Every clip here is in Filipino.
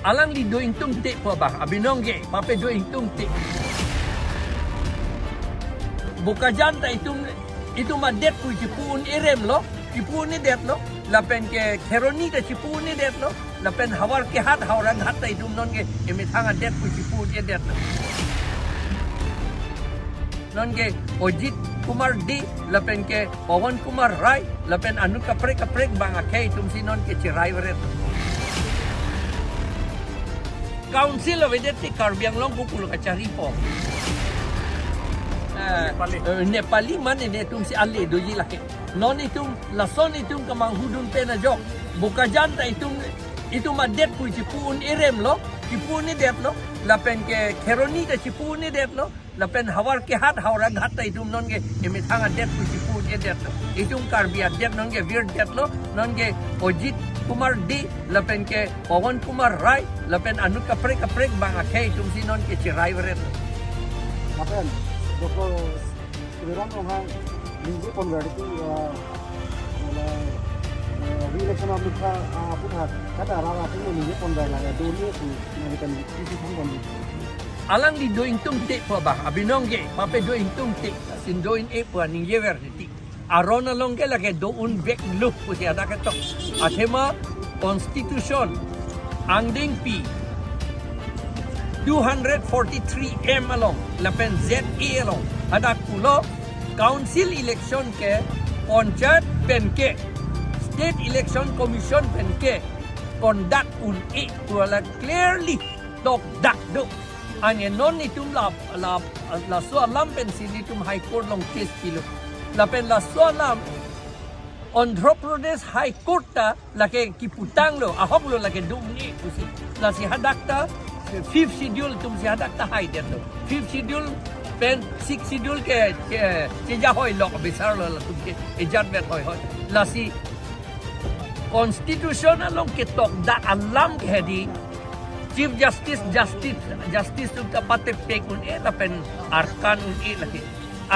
alang li do intung te po ba abinongge pape do intung te buka janta itu madet pu cipun irem lo cipun ni det lo lapen ke keroni ta cipun ni det lo lapen hawar ke hat hawaran hat ta itu non ke emithanga det pu cipun e det lo non ke Ojit Kumar D lapen ke Pon Kumar Rai lapen anu kaprek bang akay tumsi non ke chirai weret Council of Avedet Karbi Anglong Kopulo Kachari po Nepali man ini tumsi ale doji laki non itum lason itum kamanghudun pena jok buka janta itu madet pu cipun irem lo cipun ni det lo lapen ke keroni ta cipun ni det lo lapen hawar ke hat hawaran hat ta itum non ke emithanga det pu cipun e det lo itum Karbi det non ke vir det lo non ke Ojit Kumar D lapen ke Pon Kumar Rai lapen anu kaprek bang akay tumsi non ke chirai weret Apen, doko sebenarnya orang minggu Pon Vekji re-election of Mika Puthat kata rara tu minggu Pon Vekji dunia tu mereka isi pun alang di doing tung te po ba abinongge pape doing tung te sin doing e po ning yever ti arona longge lage doun vek lu po siya dakato athema constitution angding pi 243 m along lapen ZE along adak pulo council election ke panchayat penke state election commission penke conduct un e pula clearly dok dak do ane non itum la sualam pensin itum high court long case kilo lapen la sualam Andhra Pradesh High Court ta lake kiputang lo ahok lo lake dumni kusi la si hadakta 5th schedule tum si hadakta high det lo 5th schedule pen 6th schedule ke ja hoy lo bisar lo tum ke ejat bet hoy la si constitutional long ke tok da alam ke hedi Chief Justice tum tapate pekun e lapen arkan un e lake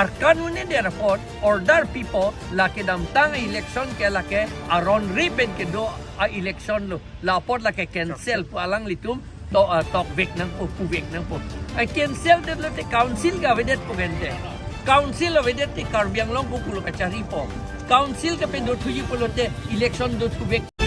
arkan un e therefore order people lake damtang election ke lake aron ripen ke do a election lo laport lake cancel po alang litum to tok vek nang po puvek nang po ay cancel det lo te council ga vedet po gente council of Avedet Karbi Anglong Kopulo Kachari po council ka pendo tuji po lo te election do puvek